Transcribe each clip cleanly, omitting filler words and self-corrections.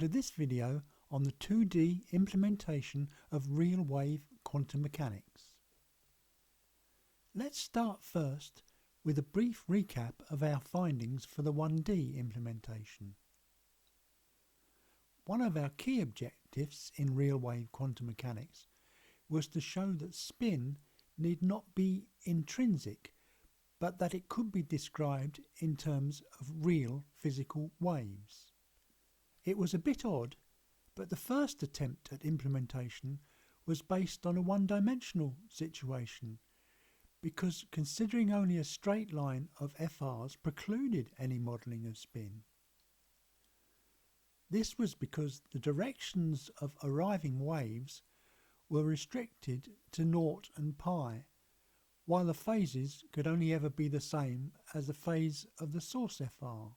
to this video on the 2D implementation of real wave quantum mechanics. Let's start first with a brief recap of our findings for the 1D implementation. One of our key objectives in real wave quantum mechanics was to show that spin need not be intrinsic, but that it could be described in terms of real physical waves. It was a bit odd, but the first attempt at implementation was based on a one-dimensional situation, because considering only a straight line of FRs precluded any modelling of spin. This was because the directions of arriving waves were restricted to 0 and pi, while the phases could only ever be the same as the phase of the source FR.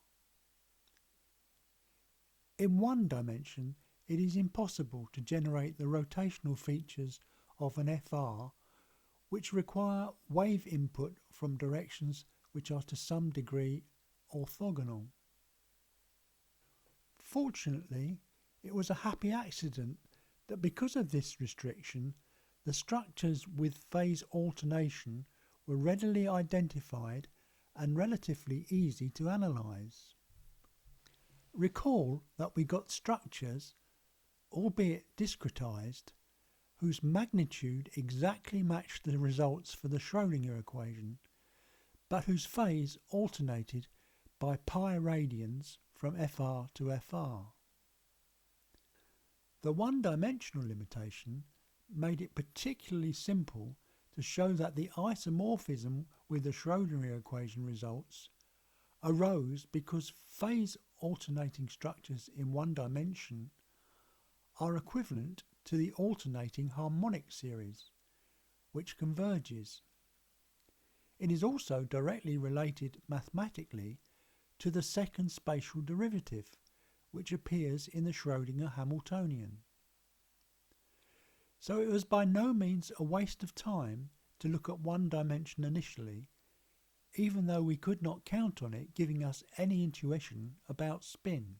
In one dimension, it is impossible to generate the rotational features of an FR, which require wave input from directions which are to some degree orthogonal. Fortunately, it was a happy accident that because of this restriction, the structures with phase alternation were readily identified and relatively easy to analyse. Recall that we got structures, albeit discretized, whose magnitude exactly matched the results for the Schrodinger equation, but whose phase alternated by pi radians from FR to FR. The one-dimensional limitation made it particularly simple to show that the isomorphism with the Schrodinger equation results arose because phase alternating structures in one dimension are equivalent to the alternating harmonic series, which converges. It is also directly related mathematically to the second spatial derivative, which appears in the Schrodinger Hamiltonian. So it was by no means a waste of time to look at one dimension initially, even though we could not count on it giving us any intuition about spin.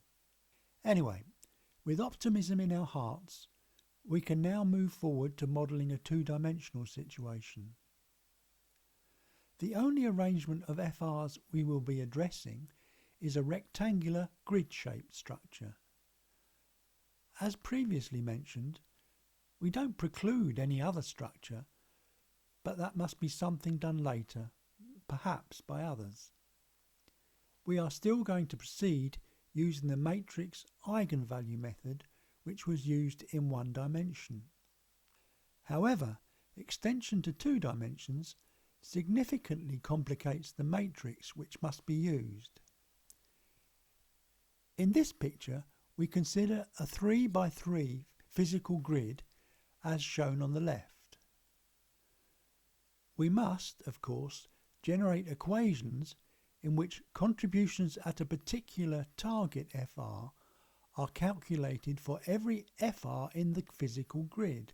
Anyway, with optimism in our hearts, we can now move forward to modelling a two-dimensional situation. The only arrangement of FRs we will be addressing is a rectangular grid-shaped structure. As previously mentioned, we don't preclude any other structure, but that must be something done later, perhaps by others. We are still going to proceed using the matrix eigenvalue method, which was used in one dimension. However, extension to two dimensions significantly complicates the matrix which must be used. In this picture, we consider a 3 by 3 physical grid as shown on the left. We must, of course, generate equations in which contributions at a particular target FR are calculated for every FR in the physical grid.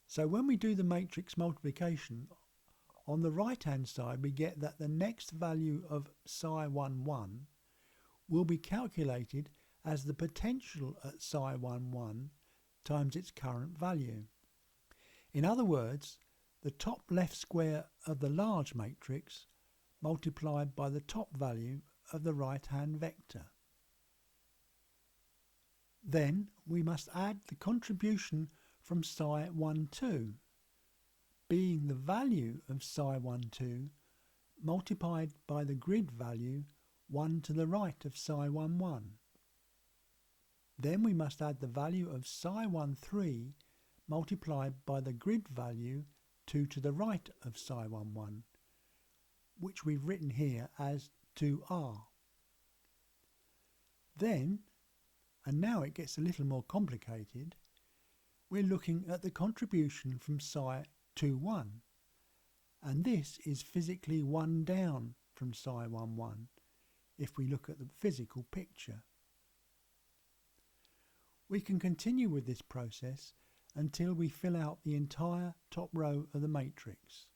So when we do the matrix multiplication, on the right hand side we get that the next value of psi11 will be calculated as the potential at psi11 times its current value. In other words, the top left square of the large matrix multiplied by the top value of the right-hand vector. Then we must add the contribution from psi12, being the value of psi12 multiplied by the grid value 1 to the right of psi11. Then we must add the value of psi13 multiplied by the grid value 2 to the right of psi11, which we've written here as 2r. Then, and now it gets a little more complicated, we're looking at the contribution from psi21, and this is physically 1 down from psi11 if we look at the physical picture. We can continue with this process until we fill out the entire top row of the matrix.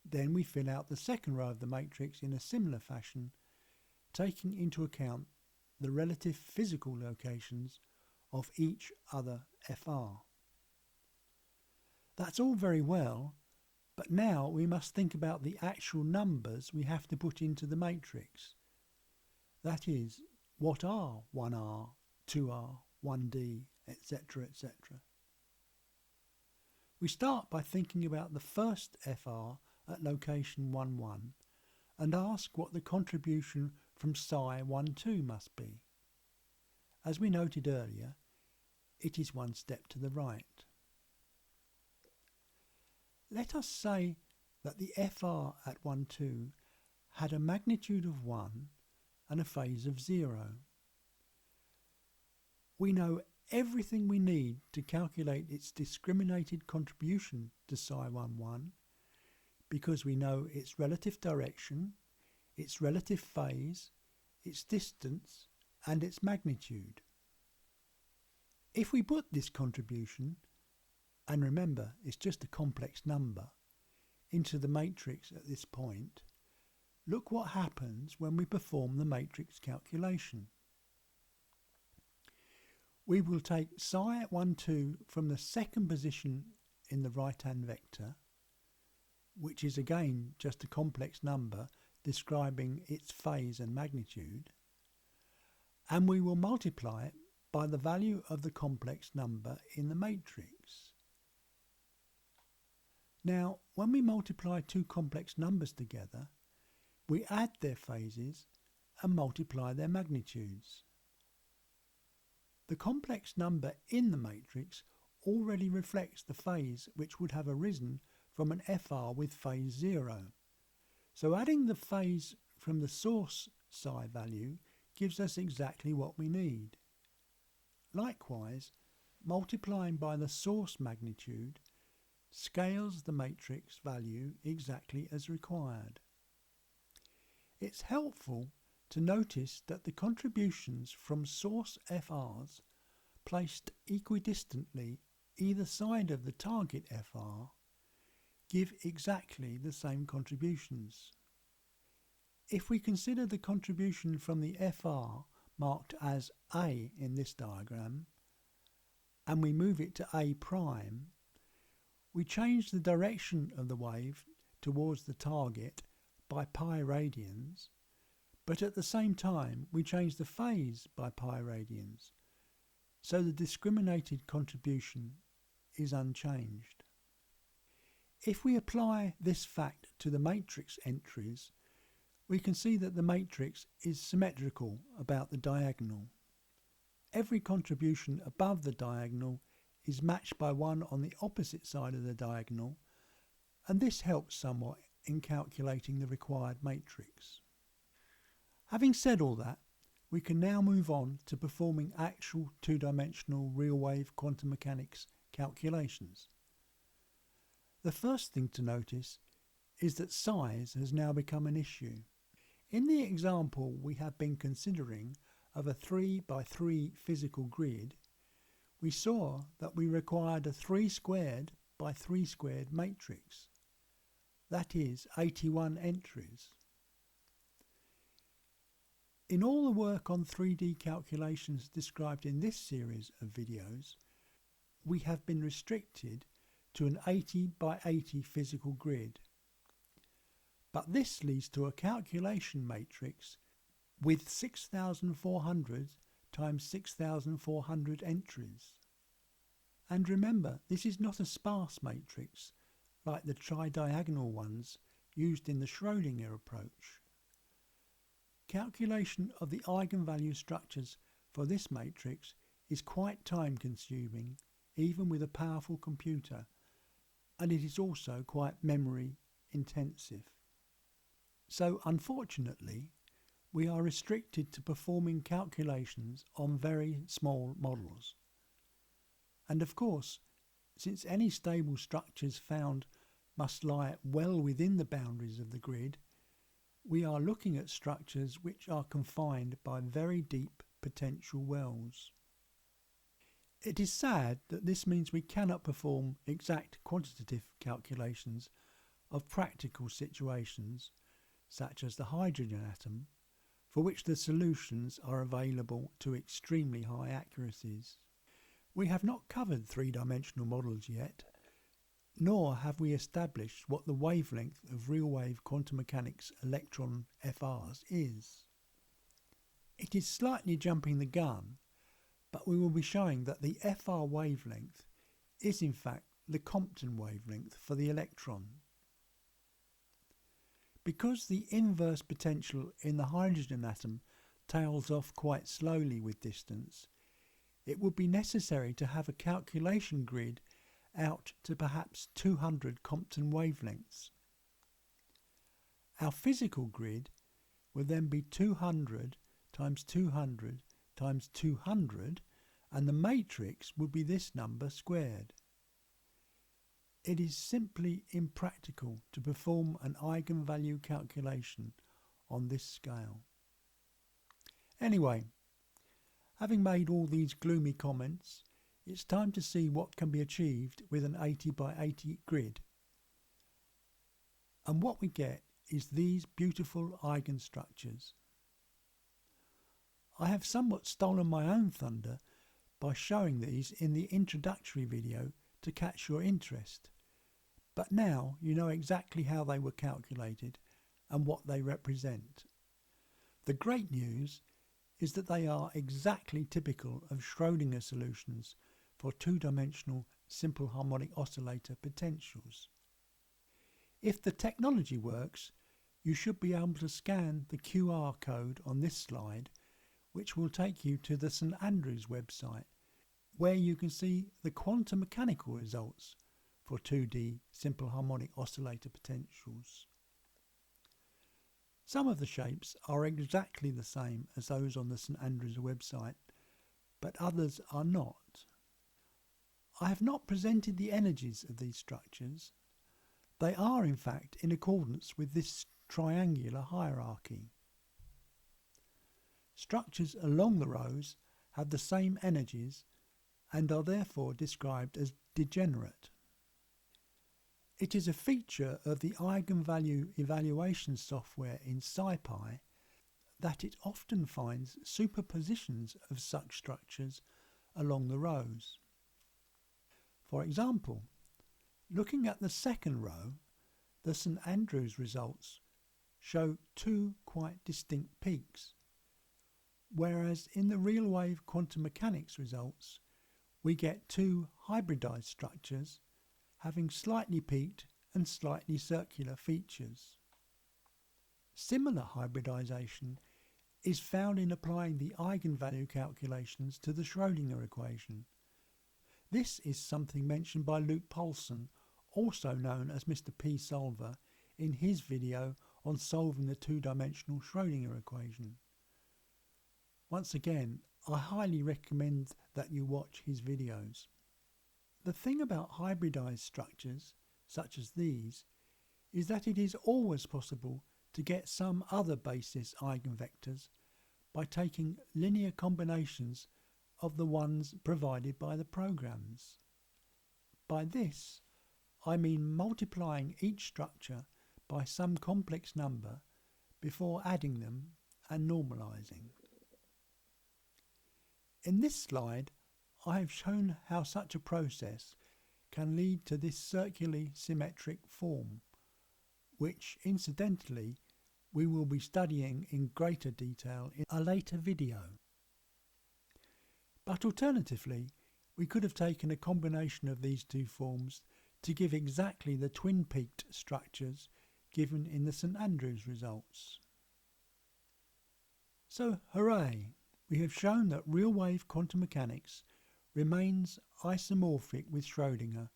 Then we fill out the second row of the matrix in a similar fashion, taking into account the relative physical locations of each other FR. That's all very well, but now we must think about the actual numbers we have to put into the matrix. That is, what are 1R, 2R, 1D, etc., etc. We start by thinking about the first FR at location 1, 1 and ask what the contribution from psi 1, 2 must be. As we noted earlier, it is one step to the right. Let us say that the FR at 1, 2 had a magnitude of 1 and a phase of 0. We know everything we need to calculate its discriminated contribution to psi 1, 1 because we know its relative direction, its relative phase, its distance and its magnitude. If we put this contribution, and remember it's just a complex number, into the matrix at this point, look what happens when we perform the matrix calculation. We will take psi at 1, 2 from the second position in the right-hand vector, which is again just a complex number describing its phase and magnitude, and we will multiply it by the value of the complex number in the matrix. Now, when we multiply two complex numbers together, we add their phases and multiply their magnitudes. The complex number in the matrix already reflects the phase which would have arisen from an FR with phase 0. So adding the phase from the source psi value gives us exactly what we need. Likewise, multiplying by the source magnitude scales the matrix value exactly as required. It's helpful to notice that the contributions from source FRs placed equidistantly either side of the target FR give exactly the same contributions. If we consider the contribution from the FR marked as A in this diagram, and we move it to A prime, we change the direction of the wave towards the target by pi radians, but at the same time we change the phase by pi radians, so the discriminated contribution is unchanged. If we apply this fact to the matrix entries, we can see that the matrix is symmetrical about the diagonal. Every contribution above the diagonal is matched by one on the opposite side of the diagonal, and this helps somewhat in calculating the required matrix. Having said all that, we can now move on to performing actual two-dimensional real-wave quantum mechanics calculations. The first thing to notice is that size has now become an issue. In the example we have been considering of a 3 by 3 physical grid, we saw that we required a 3 squared by 3 squared matrix. That is 81 entries. In all the work on 3D calculations described in this series of videos, we have been restricted to an 80 by 80 physical grid. But this leads to a calculation matrix with 6,400 times 6,400 entries. And remember, this is not a sparse matrix like the tridiagonal ones used in the Schrodinger approach. Calculation of the eigenvalue structures for this matrix is quite time-consuming, even with a powerful computer, and it is also quite memory-intensive. So, unfortunately, we are restricted to performing calculations on very small models. And of course, since any stable structures found must lie well within the boundaries of the grid, we are looking at structures which are confined by very deep potential wells. It is sad that this means we cannot perform exact quantitative calculations of practical situations, such as the hydrogen atom, for which the solutions are available to extremely high accuracies. We have not covered three-dimensional models yet, nor have we established what the wavelength of real-wave quantum mechanics electron FRs is. It is slightly jumping the gun, but we will be showing that the FR wavelength is in fact the Compton wavelength for the electron. Because the inverse potential in the hydrogen atom tails off quite slowly with distance, it would be necessary to have a calculation grid out to perhaps 200 Compton wavelengths. Our physical grid will then be 200 times 200 times 200, and the matrix would be this number squared. It is simply impractical to perform an eigenvalue calculation on this scale. Anyway, having made all these gloomy comments, it's time to see what can be achieved with an 80 by 80 grid. And what we get is these beautiful eigenstructures. I have somewhat stolen my own thunder by showing these in the introductory video to catch your interest, but now you know exactly how they were calculated and what they represent. The great news is that they are exactly typical of Schrodinger solutions for two-dimensional simple harmonic oscillator potentials. If the technology works, you should be able to scan the QR code on this slide, which will take you to the St Andrews website, where you can see the quantum mechanical results for 2D simple harmonic oscillator potentials. Some of the shapes are exactly the same as those on the St Andrews website, but others are not. I have not presented the energies of these structures. They are in fact in accordance with this triangular hierarchy. Structures along the rows have the same energies and are therefore described as degenerate. It is a feature of the eigenvalue evaluation software in SciPy that it often finds superpositions of such structures along the rows. For example, looking at the second row, the St Andrews results show two quite distinct peaks, whereas in the real-wave quantum mechanics results we get two hybridized structures having slightly peaked and slightly circular features. Similar hybridization is found in applying the eigenvalue calculations to the Schrodinger equation. This is something mentioned by Luke Polson, also known as Mr. P. Solver, in his video on solving the two-dimensional Schrodinger equation. Once again, I highly recommend that you watch his videos. The thing about hybridized structures, such as these, is that it is always possible to get some other basis eigenvectors by taking linear combinations of the ones provided by the programs. By this, I mean multiplying each structure by some complex number before adding them and normalizing. In this slide, I have shown how such a process can lead to this circularly symmetric form, which incidentally we will be studying in greater detail in a later video. But alternatively, we could have taken a combination of these two forms to give exactly the twin-peaked structures given in the St Andrews results. So hooray! We have shown that real-wave quantum mechanics remains isomorphic with Schrodinger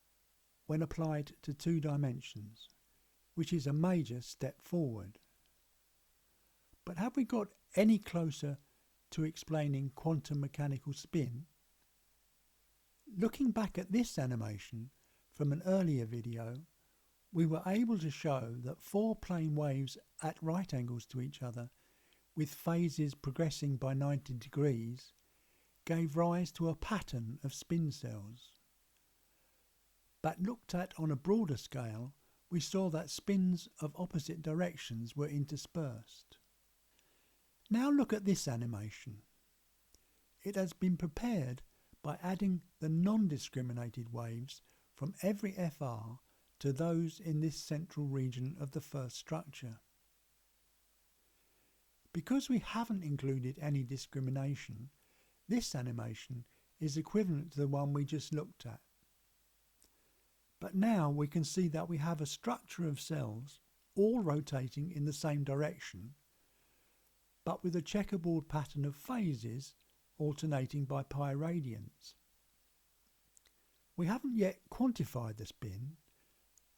when applied to two dimensions, which is a major step forward. But have we got any closer to explaining quantum mechanical spin? Looking back at this animation from an earlier video, we were able to show that four plane waves at right angles to each other, with phases progressing by 90 degrees, gave rise to a pattern of spin cells. But looked at on a broader scale, we saw that spins of opposite directions were interspersed. Now look at this animation. It has been prepared by adding the non-discriminated waves from every FR to those in this central region of the first structure. Because we haven't included any discrimination, this animation is equivalent to the one we just looked at. But now we can see that we have a structure of cells all rotating in the same direction, but with a checkerboard pattern of phases alternating by pi radians. We haven't yet quantified the spin,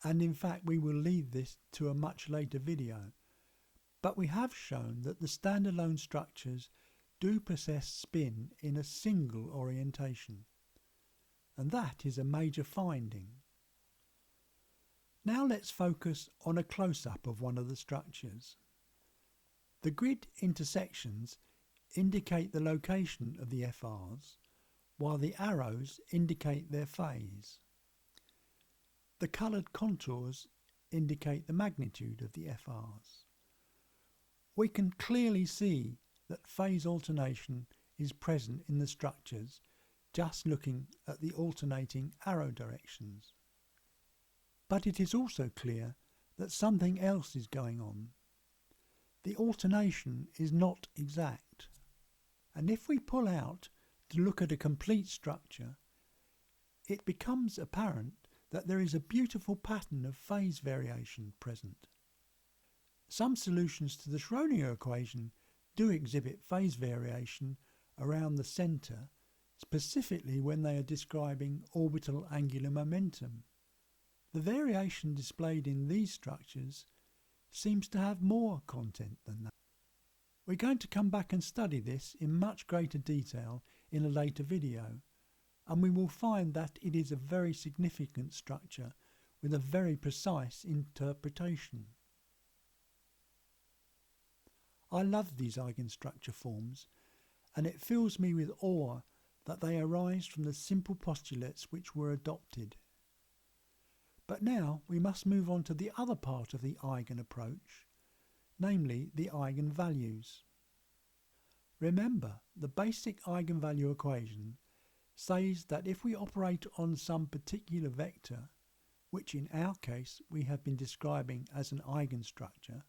and in fact we will leave this to a much later video, but we have shown that the standalone structures do possess spin in a single orientation, and that is a major finding. Now let's focus on a close-up of one of the structures. The grid intersections indicate the location of the FRs, while the arrows indicate their phase. The coloured contours indicate the magnitude of the FRs. We can clearly see that phase alternation is present in the structures just looking at the alternating arrow directions. But it is also clear that something else is going on. The alternation is not exact. And if we pull out to look at a complete structure, it becomes apparent that there is a beautiful pattern of phase variation present. Some solutions to the Schrodinger equation do exhibit phase variation around the centre, specifically when they are describing orbital angular momentum. The variation displayed in these structures seems to have more content than that. We're going to come back and study this in much greater detail in a later video, and we will find that it is a very significant structure with a very precise interpretation. I love these eigenstructure forms, and it fills me with awe that they arise from the simple postulates which were adopted. But now we must move on to the other part of the eigen approach, namely the eigenvalues. Remember, the basic eigenvalue equation says that if we operate on some particular vector, which in our case we have been describing as an eigenstructure,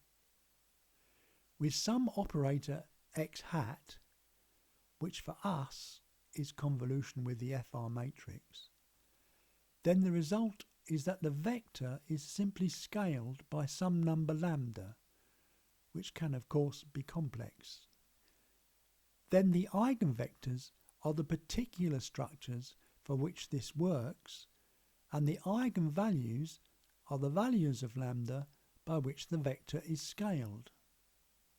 with some operator x hat, which for us is convolution with the FR matrix, then the result is that the vector is simply scaled by some number lambda, which can of course be complex. Then the eigenvectors are the particular structures for which this works, and the eigenvalues are the values of lambda by which the vector is scaled.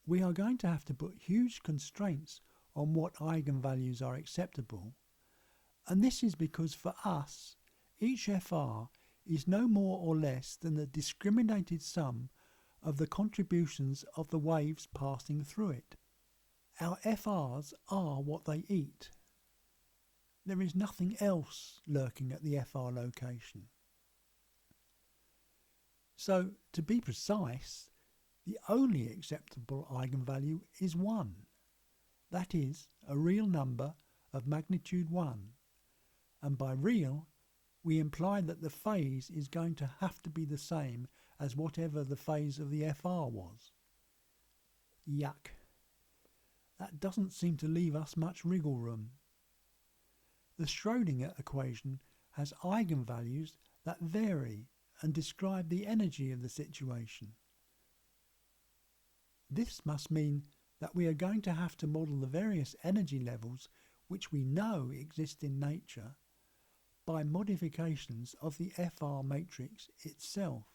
We are going to have to put huge constraints on what eigenvalues are acceptable, and this is because for us each FR is no more or less than the discriminated sum of the contributions of the waves passing through it. Our FRs are what they eat. There is nothing else lurking at the FR location. So, to be precise, the only acceptable eigenvalue is 1. That is, a real number of magnitude 1. And by real, we imply that the phase is going to have to be the same as whatever the phase of the FR was. Yuck. That doesn't seem to leave us much wriggle room. The Schrodinger equation has eigenvalues that vary and describe the energy of the situation. This must mean that we are going to have to model the various energy levels which we know exist in nature by modifications of the FR matrix itself.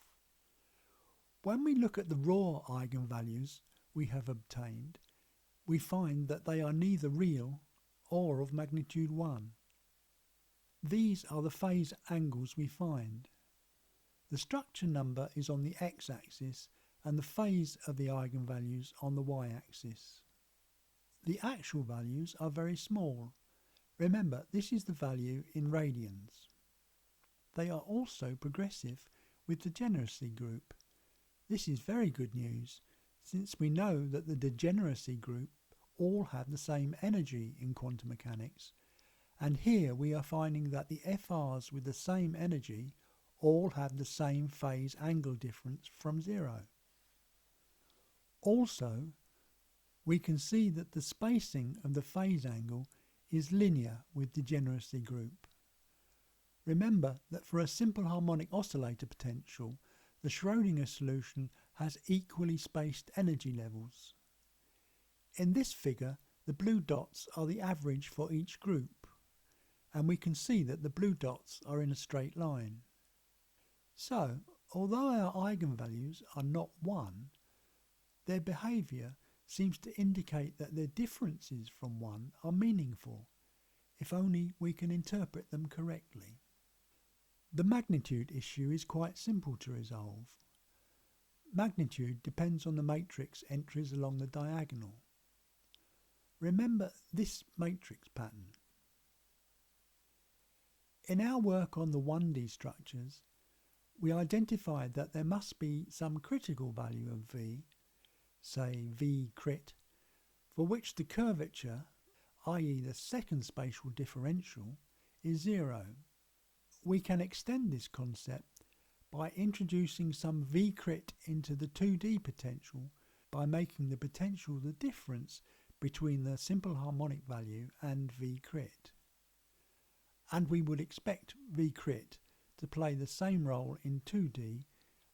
When we look at the raw eigenvalues we have obtained, we find that they are neither real or of magnitude 1. These are the phase angles we find. The structure number is on the x-axis and the phase of the eigenvalues on the y-axis. The actual values are very small. Remember, this is the value in radians. They are also progressive with the degeneracy group. This is very good news, since we know that the degeneracy group all have the same energy in quantum mechanics, and here we are finding that the FRs with the same energy all have the same phase angle difference from zero. Also, we can see that the spacing of the phase angle is linear with degeneracy group. Remember that for a simple harmonic oscillator potential, the Schrodinger solution has equally spaced energy levels. In this figure, the blue dots are the average for each group, and we can see that the blue dots are in a straight line. So, although our eigenvalues are not 1, their behaviour seems to indicate that their differences from 1 are meaningful, if only we can interpret them correctly. The magnitude issue is quite simple to resolve. Magnitude depends on the matrix entries along the diagonal. Remember this matrix pattern. In our work on the 1D structures, we identified that there must be some critical value of V, say V crit, for which the curvature, i.e. the second spatial differential, is 0. We can extend this concept by introducing some V crit into the 2D potential by making the potential the difference between the simple harmonic value and V crit. And we would expect V crit to play the same role in 2D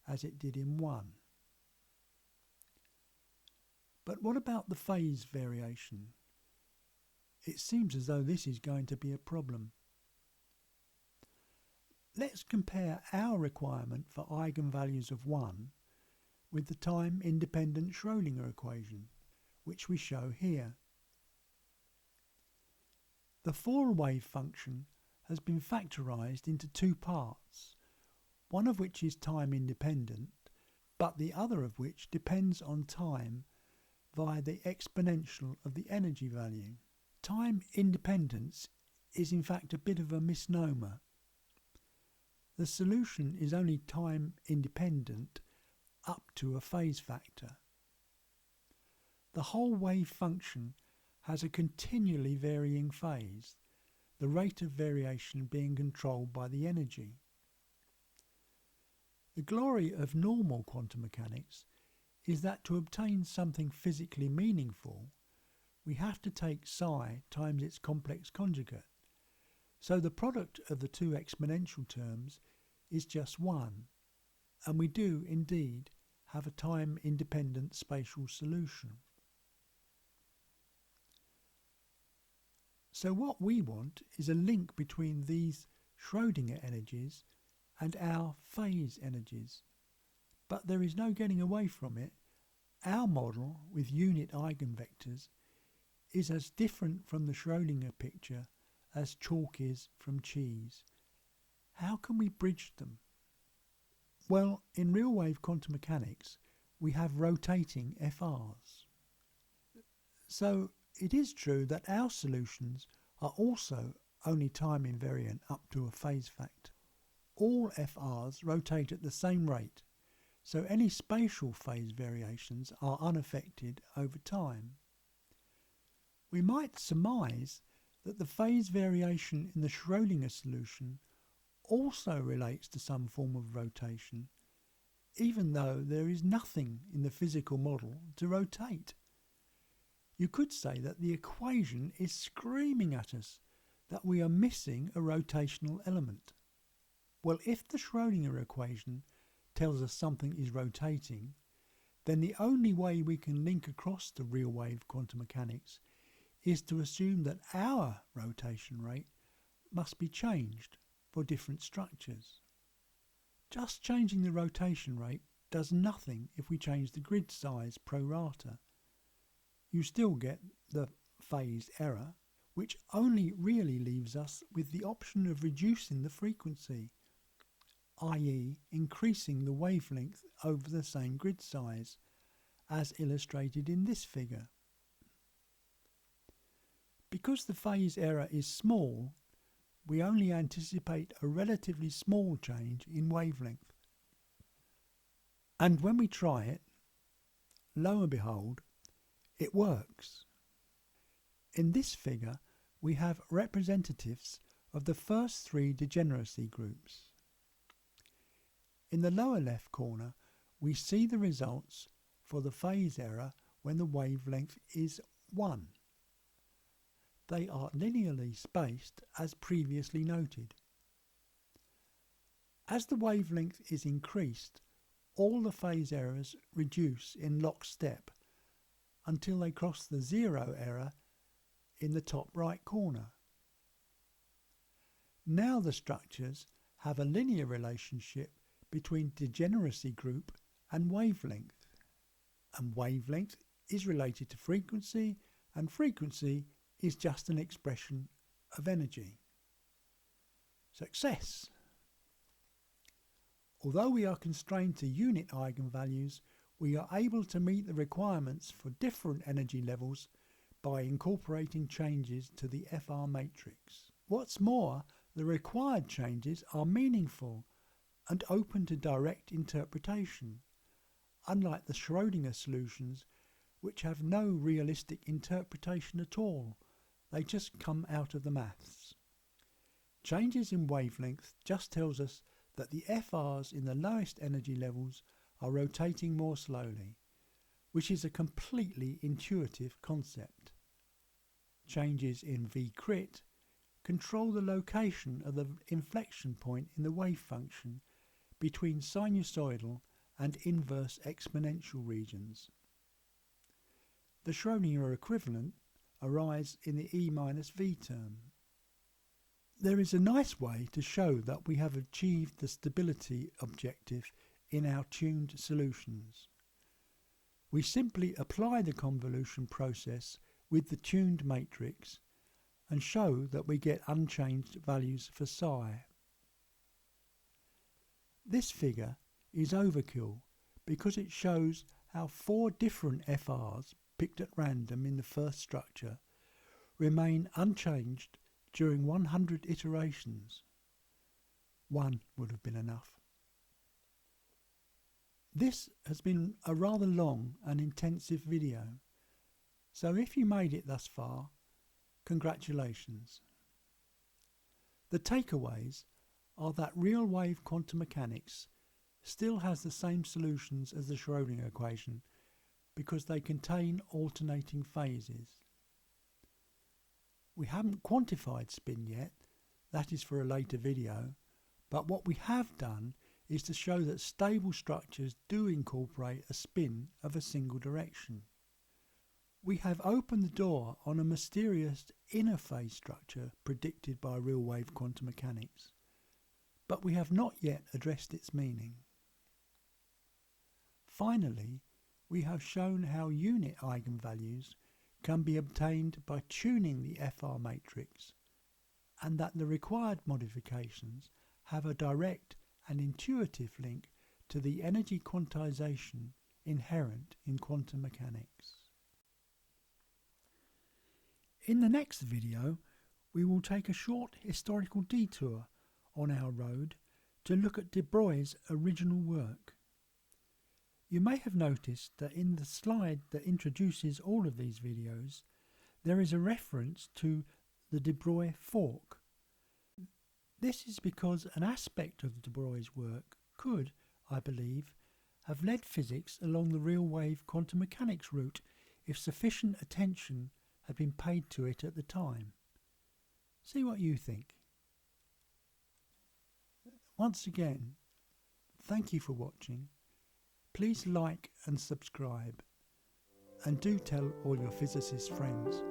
as it did in 1. But what about the phase variation? It seems as though this is going to be a problem. Let's compare our requirement for eigenvalues of 1 with the time-independent Schrodinger equation, which we show here. The four-wave function has been factorised into two parts, one of which is time-independent, but the other of which depends on time via the exponential of the energy value. Time independence is in fact a bit of a misnomer. The solution is only time independent up to a phase factor. The whole wave function has a continually varying phase, the rate of variation being controlled by the energy. The glory of normal quantum mechanics is that to obtain something physically meaningful, we have to take psi times its complex conjugate. So the product of the two exponential terms is just 1, and we do indeed have a time-independent spatial solution. So what we want is a link between these Schrodinger energies and our phase energies. But there is no getting away from it. Our model with unit eigenvectors is as different from the Schrodinger picture as chalk is from cheese. How can we bridge them? Well, in real-wave quantum mechanics, we have rotating FRs. So it is true that our solutions are also only time invariant up to a phase factor. All FRs rotate at the same rate, so any spatial phase variations are unaffected over time. We might surmise that the phase variation in the Schrodinger solution also relates to some form of rotation, even though there is nothing in the physical model to rotate. You could say that the equation is screaming at us that we are missing a rotational element. Well, if the Schrodinger equation tells us something is rotating, then the only way we can link across to real-wave quantum mechanics is to assume that our rotation rate must be changed for different structures. Just changing the rotation rate does nothing if we change the grid size pro rata. You still get the phase error, which only really leaves us with the option of reducing the frequency, i.e. increasing the wavelength over the same grid size, as illustrated in this figure. Because the phase error is small, we only anticipate a relatively small change in wavelength. And when we try it, lo and behold, it works. In this figure, we have representatives of the first three degeneracy groups. In the lower left corner, we see the results for the phase error when the wavelength is 1. They are linearly spaced as previously noted. As the wavelength is increased, all the phase errors reduce in lockstep until they cross the 0 error in the top right corner. Now the structures have a linear relationship between degeneracy group and wavelength is related to frequency, and frequency is just an expression of energy. Success! Although we are constrained to unit eigenvalues, we are able to meet the requirements for different energy levels by incorporating changes to the FR matrix. What's more, the required changes are meaningful and open to direct interpretation, unlike the Schrodinger solutions, which have no realistic interpretation at all. They just come out of the maths. Changes in wavelength just tells us that the FRs in the lowest energy levels are rotating more slowly, which is a completely intuitive concept. Changes in V-crit control the location of the inflection point in the wave function between sinusoidal and inverse exponential regions. The Schrodinger equivalent arise in the E-V term. There is a nice way to show that we have achieved the stability objective in our tuned solutions. We simply apply the convolution process with the tuned matrix and show that we get unchanged values for psi. This figure is overkill because it shows how 4 different FRs picked at random in the first structure remain unchanged during 100 iterations. 1 would have been enough. This has been a rather long and intensive video, so if you made it thus far, congratulations. The takeaways are that real wave quantum mechanics still has the same solutions as the Schrodinger equation because they contain alternating phases. We haven't quantified spin yet, that is for a later video, but what we have done is to show that stable structures do incorporate a spin of a single direction. We have opened the door on a mysterious inner phase structure predicted by real wave quantum mechanics, but we have not yet addressed its meaning. Finally, we have shown how unit eigenvalues can be obtained by tuning the FR matrix, and that the required modifications have a direct and intuitive link to the energy quantization inherent in quantum mechanics. In the next video, we will take a short historical detour on our road to look at de Broglie's original work. You may have noticed that in the slide that introduces all of these videos, there is a reference to the de Broglie fork. This is because an aspect of de Broglie's work could, I believe, have led physics along the real wave quantum mechanics route if sufficient attention had been paid to it at the time. See what you think. Once again, thank you for watching. Please like and subscribe, and do tell all your physicist friends.